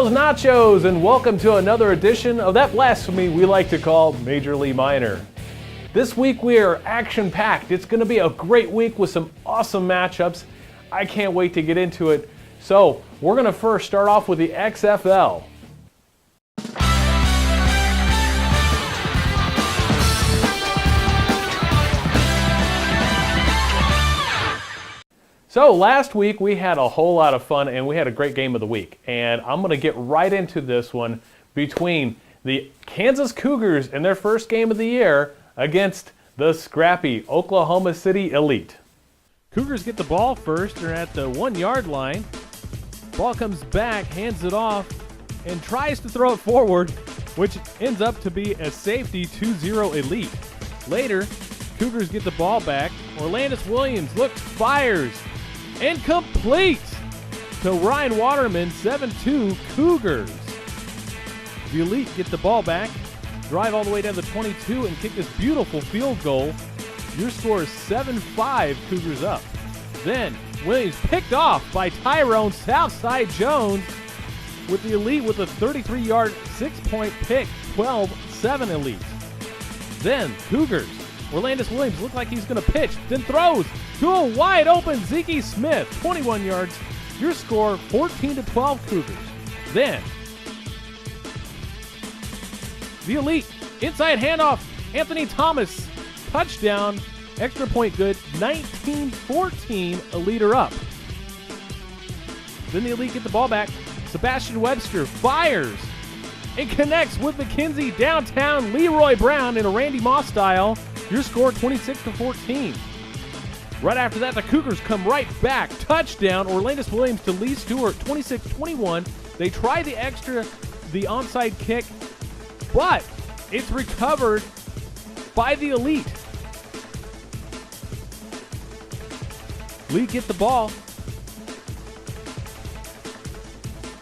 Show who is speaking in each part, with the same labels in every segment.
Speaker 1: Hell's Nachos, and welcome to another edition of that blasphemy we like to call Majorly Minor. This week we are action-packed. It's going to be a great week with some awesome matchups. I can't wait to get into it. So, we're going to first start off with the XFL. So last week we had a whole lot of fun and we had a great game of the week. And I'm going to get right into this one between the Kansas Cougars in their first game of the year against the scrappy Oklahoma City Elite.
Speaker 2: Cougars get the ball first. They're at the 1 yard line. Ball comes back, hands it off, and tries to throw it forward, which ends up to be a safety 2-0 Elite. Later, Cougars get the ball back. Orlandis Williams looks, fires, incomplete to Ryan Waterman, 7-2 Cougars. The Elite get the ball back, drive all the way down to 22 and kick this beautiful field goal. Your score is 7-5 Cougars up. Then Williams picked off by Tyrone Southside Jones with the Elite with a 33-yard 6-point pick, 12-7 Elite. Then Cougars, Orlandis Williams looked like he's going to pitch, then throws to a wide open Zeke Smith, 21 yards. Your score, 14-12 Cougars. Then the Elite, inside handoff, Anthony Thomas, touchdown, extra point good, 19-14, Elite are up. Then the Elite get the ball back. Sebastian Webster fires and connects with McKenzie downtown, Leroy Brown in a Randy Moss style. Your score, 26-14. Right after that, the Cougars come right back. Touchdown, Orlandis Williams to Lee Stewart, 26-21. They try the onside kick, but it's recovered by the Elite. Elite get the ball,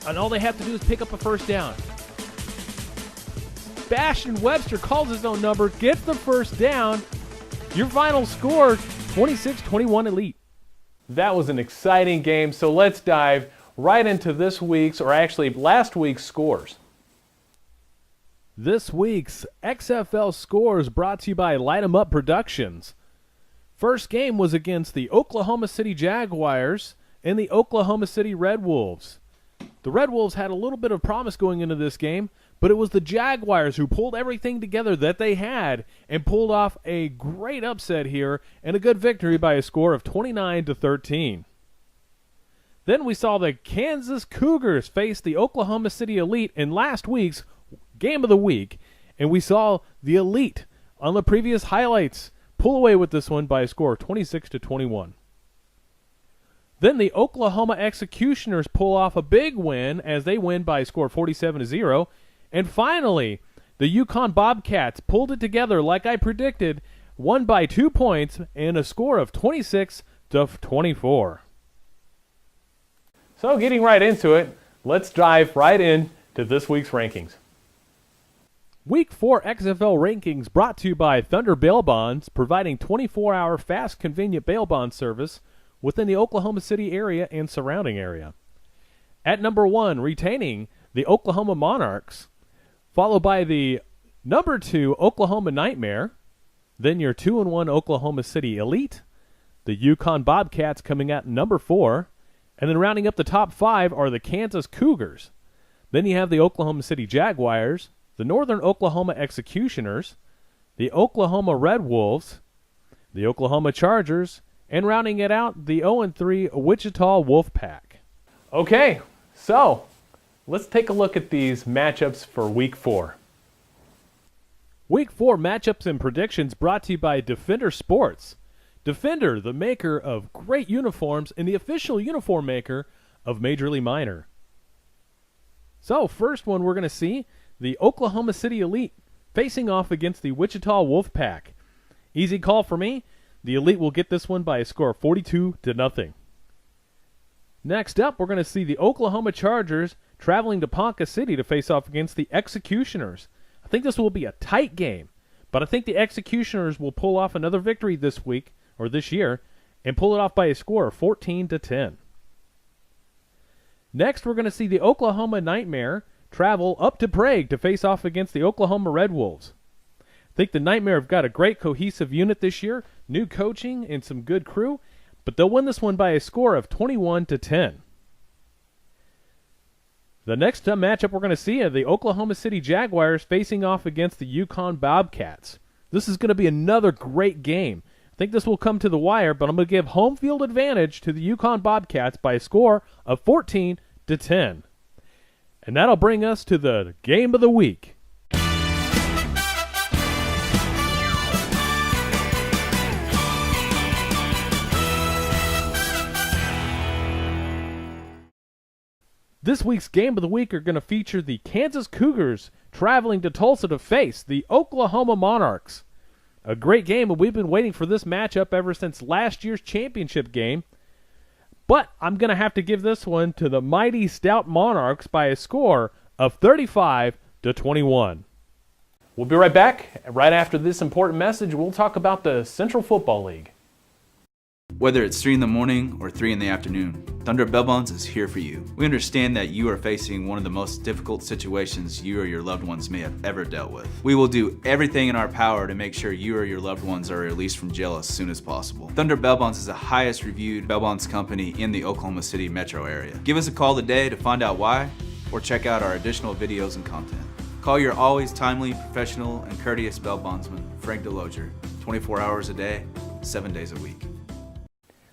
Speaker 2: and all they have to do is pick up a first down. Sebastian Webster calls his own number, gets the first down. Your final score, 26-21 Elite.
Speaker 1: That was an exciting game, so let's dive right into this week's, or actually last week's scores.
Speaker 2: This week's XFL scores brought to you by Light 'em Up Productions. First game was against the Oklahoma City Jaguars and the Oklahoma City Red Wolves. The Red Wolves had a little bit of promise going into this game, but it was the Jaguars who pulled everything together that they had and pulled off a great upset here and a good victory by a score of 29-13. Then we saw the Kansas Cougars face the Oklahoma City Elite in last week's game of the week, and we saw the Elite on the previous highlights pull away with this one by a score of 26-21. Then the Oklahoma Executioners pull off a big win as they win by a score of 47-0. And finally, the Yukon Bobcats pulled it together like I predicted, won by 2 points and a score of 26-24.
Speaker 1: So getting right into it, let's dive right into this week's rankings.
Speaker 2: Week 4 XFL rankings brought to you by Thunder Bail Bonds, providing 24-hour fast, convenient bail bond service within the Oklahoma City area and surrounding area. At number 1, retaining the Oklahoma Monarchs, followed by the number 2 Oklahoma Nightmare, then your 2-1 Oklahoma City Elite, the Yukon Bobcats coming at number 4, and then rounding up the top 5 are the Kansas Cougars. Then you have the Oklahoma City Jaguars, the Northern Oklahoma Executioners, the Oklahoma Red Wolves, the Oklahoma Chargers, and rounding it out, the 0-3 Wichita Wolfpack.
Speaker 1: Okay, so let's take a look at these matchups for Week 4.
Speaker 2: Week 4 matchups and predictions brought to you by Defender Sports. Defender, the maker of great uniforms and the official uniform maker of Majorly Minor. So, first one we're going to see, the Oklahoma City Elite facing off against the Wichita Wolfpack. Easy call for me. The Elite will get this one by a score of 42-0. Next up, we're going to see the Oklahoma Chargers traveling to Ponca City to face off against the Executioners. I think this will be a tight game, but I think the Executioners will pull off another victory this week, or this year, and pull it off by a score of 14-10. Next, we're going to see the Oklahoma Nightmare travel up to Prague to face off against the Oklahoma Red Wolves. I think the Nightmare have got a great cohesive unit this year, new coaching and some good crew, but they'll win this one by a score of 21-10. The next matchup we're going to see are the Oklahoma City Jaguars facing off against the Yukon Bobcats. This is going to be another great game. I think this will come to the wire, but I'm going to give home field advantage to the Yukon Bobcats by a score of 14-10. And that'll bring us to the game of the week. This week's Game of the Week are going to feature the Kansas Cougars traveling to Tulsa to face the Oklahoma Monarchs. A great game, and we've been waiting for this matchup ever since last year's championship game. But I'm going to have to give this one to the mighty stout Monarchs by a score of 35-21.
Speaker 1: We'll be right back. Right after this important message, we'll talk about the Central Football League.
Speaker 3: Whether it's 3 in the morning or 3 in the afternoon, Thunder Bell Bonds is here for you. We understand that you are facing one of the most difficult situations you or your loved ones may have ever dealt with. We will do everything in our power to make sure you or your loved ones are released from jail as soon as possible. Thunder Bell Bonds is the highest reviewed bail bonds company in the Oklahoma City metro area. Give us a call today to find out why, or check out our additional videos and content. Call your always timely, professional, and courteous bail bondsman, Frank DeLoger, 24 hours a day, 7 days a week.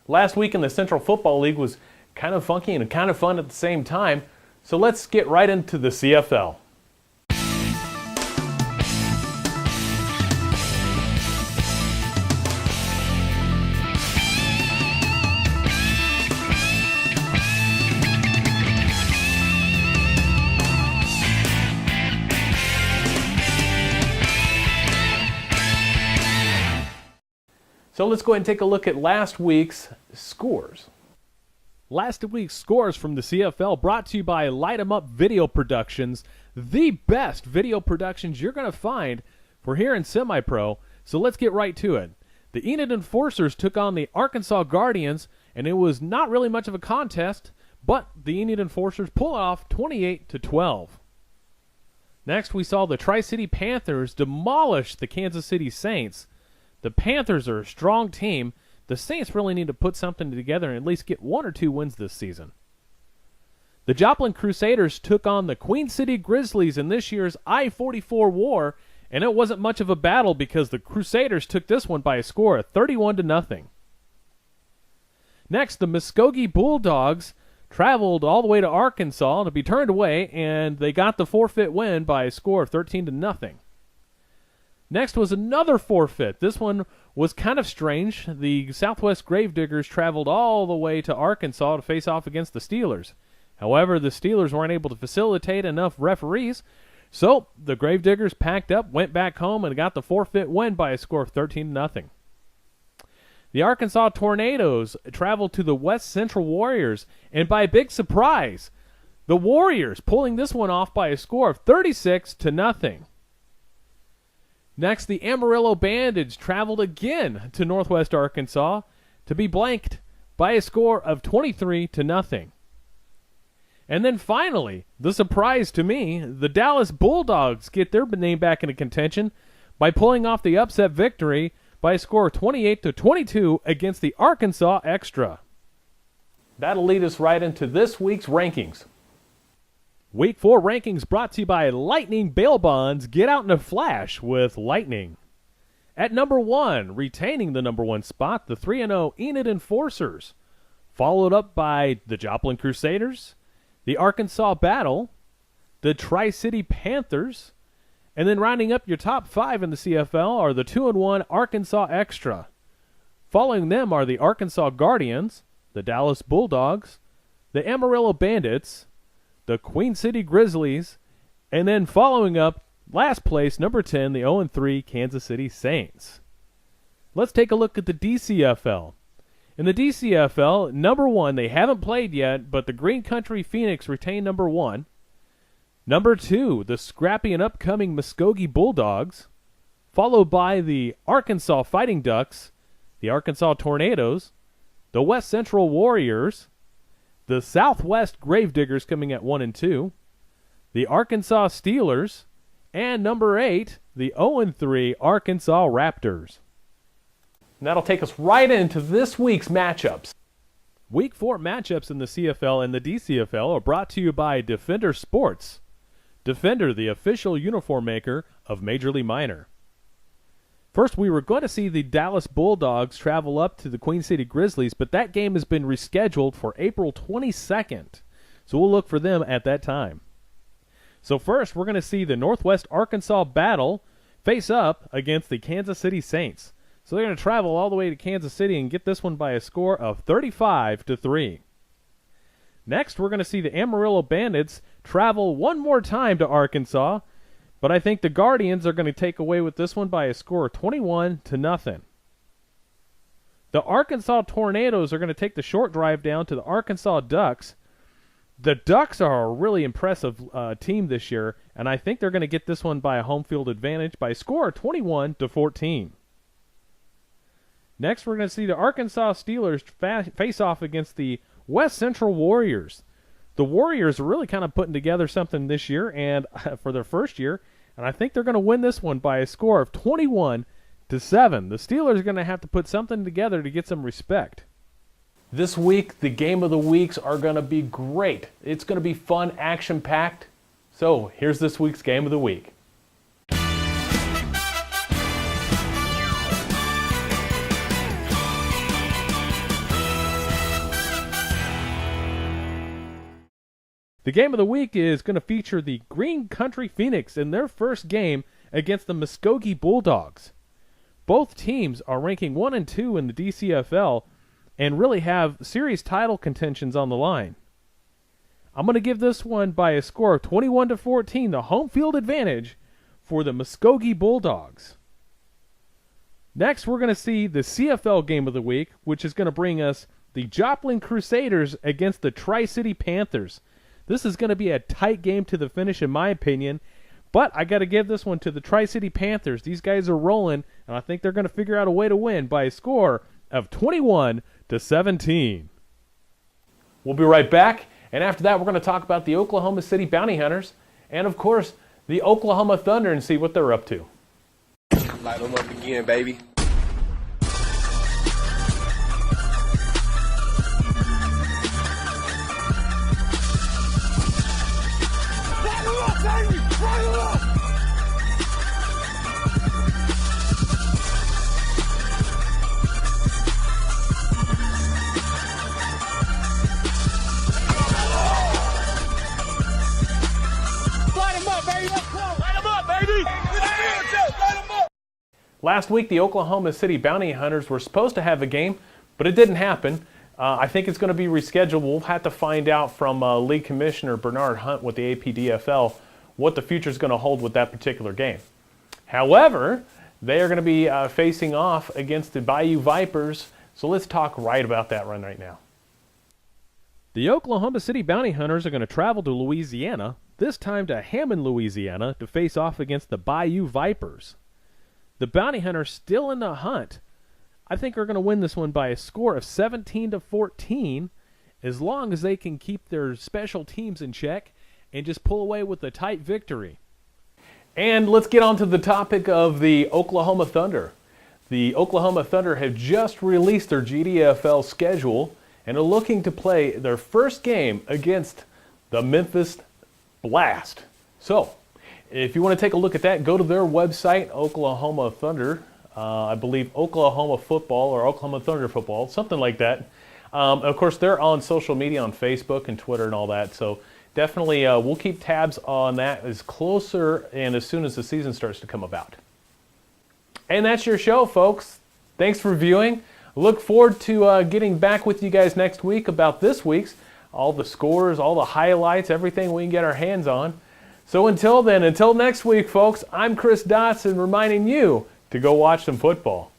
Speaker 1: Last week in the Central Football League was kind of funky and kind of fun at the same time, so let's get right into the CFL. So let's go ahead and take a look at last week's scores.
Speaker 2: Last week's scores from the CFL brought to you by Light 'em Up Video Productions, the best video productions you're going to find for here in semi-pro. So let's get right to it. The Enid Enforcers took on the Arkansas Guardians, and it was not really much of a contest, but the Enid Enforcers pull off 28-12. Next, we saw the Tri-City Panthers demolish the Kansas City Saints. The Panthers are a strong team. The Saints really need to put something together and at least get 1 or 2 wins this season. The Joplin Crusaders took on the Queen City Grizzlies in this year's I-44 war, and it wasn't much of a battle because the Crusaders took this one by a score of 31-0. Next, the Muskogee Bulldogs traveled all the way to Arkansas to be turned away, and they got the forfeit win by a score of 13-0. Next was another forfeit. This one was kind of strange. The Southwest Gravediggers traveled all the way to Arkansas to face off against the Steelers. However, the Steelers weren't able to facilitate enough referees, so the Gravediggers packed up, went back home, and got the forfeit win by a score of 13-0. The Arkansas Tornadoes traveled to the West Central Warriors, and by a big surprise, the Warriors pulling this one off by a score of 36-0. Next, the Amarillo Bandits traveled again to Northwest Arkansas to be blanked by a score of 23-0. And then finally, the surprise to me, the Dallas Bulldogs get their name back into contention by pulling off the upset victory by a score of 28-22 against the Arkansas Extra.
Speaker 1: That'll lead us right into this week's rankings.
Speaker 2: Week 4 rankings brought to you by Lightning Bail Bonds. Get out in a flash with Lightning. At number 1, retaining the number 1 spot, the 3-0 Enid Enforcers, followed up by the Joplin Crusaders, the Arkansas Battle, the Tri-City Panthers, and then rounding up your top 5 in the CFL are the 2-1 Arkansas Extra. Following them are the Arkansas Guardians, the Dallas Bulldogs, the Amarillo Bandits, the Queen City Grizzlies, and then following up, last place, number 10, the 0-3 Kansas City Saints. Let's take a look at the DCFL. In the DCFL, number 1, they haven't played yet, but the Green Country Phoenix retain number 1. Number 2, the scrappy and upcoming Muskogee Bulldogs, followed by the Arkansas Fighting Ducks, the Arkansas Tornadoes, the West Central Warriors, The Southwest Gravediggers coming at 1-2. The Arkansas Steelers. And number 8, the 0-3 Arkansas Raptors.
Speaker 1: And that'll take us right into this week's matchups.
Speaker 2: Week 4 matchups in the CFL and the DCFL are brought to you by Defender Sports. Defender, the official uniform maker of Major League Minor. First, we were going to see the Dallas Bulldogs travel up to the Queen City Grizzlies, but that game has been rescheduled for April 22nd. So we'll look for them at that time. So first, we're going to see the Northwest Arkansas Battle face up against the Kansas City Saints. So they're going to travel all the way to Kansas City and get this one by a score of 35-3. Next, we're going to see the Amarillo Bandits travel one more time to Arkansas, but I think the Guardians are going to take away with this one by a score of 21-0. The Arkansas Tornadoes are going to take the short drive down to the Arkansas Ducks. The Ducks are a really impressive team this year, and I think they're going to get this one by a home field advantage by a score of 21-14. Next, we're going to see the Arkansas Steelers face off against the West Central Warriors. The Warriors are really kind of putting together something this year and for their first year, and I think they're going to win this one by a score of 21-7. The Steelers are going to have to put something together to get some respect.
Speaker 1: This week, the game of the weeks are going to be great. It's going to be fun, action-packed. So here's this week's game of the week.
Speaker 2: The game of the week is going to feature the Green Country Phoenix in their first game against the Muskogee Bulldogs. Both teams are ranking 1 and 2 in the DCFL and really have serious title contentions on the line. I'm going to give this one by a score of 21-14, the home field advantage for the Muskogee Bulldogs. Next, we're going to see the CFL game of the week, which is going to bring us the Joplin Crusaders against the Tri-City Panthers. This is going to be a tight game to the finish, in my opinion, but I got to give this one to the Tri-City Panthers. These guys are rolling, and I think they're going to figure out a way to win by a score of 21-17.
Speaker 1: We'll be right back, and after that, we're going to talk about the Oklahoma City Bounty Hunters and, of course, the Oklahoma Thunder and see what they're up to.
Speaker 4: Light them up again, baby.
Speaker 1: Last week, the Oklahoma City Bounty Hunters were supposed to have a game, but it didn't happen. I think it's going to be rescheduled. We'll have to find out from League Commissioner Bernard Hunt with the APDFL what the future is going to hold with that particular game. However, they are going to be facing off against the Bayou Vipers, so let's talk right about that right now.
Speaker 2: The Oklahoma City Bounty Hunters are going to travel to Louisiana, this time to Hammond, Louisiana, to face off against the Bayou Vipers. The Bounty Hunters still in the hunt. I think they're going to win this one by a score of 17-14 as long as they can keep their special teams in check and just pull away with a tight victory.
Speaker 1: And let's get on to the topic of the Oklahoma Thunder. The Oklahoma Thunder have just released their GDFL schedule and are looking to play their first game against the Memphis Blast. So, if you want to take a look at that, go to their website, Oklahoma Thunder. I believe Oklahoma Football or Oklahoma Thunder Football, something like that. Of course, they're on social media, on Facebook and Twitter and all that. So definitely we'll keep tabs on that as closer and as soon as the season starts to come about. And that's your show, folks. Thanks for viewing. Look forward to getting back with you guys next week about this week's, all the scores, all the highlights, everything we can get our hands on. So until then, until next week, folks, I'm Chris Dotson reminding you to go watch some football.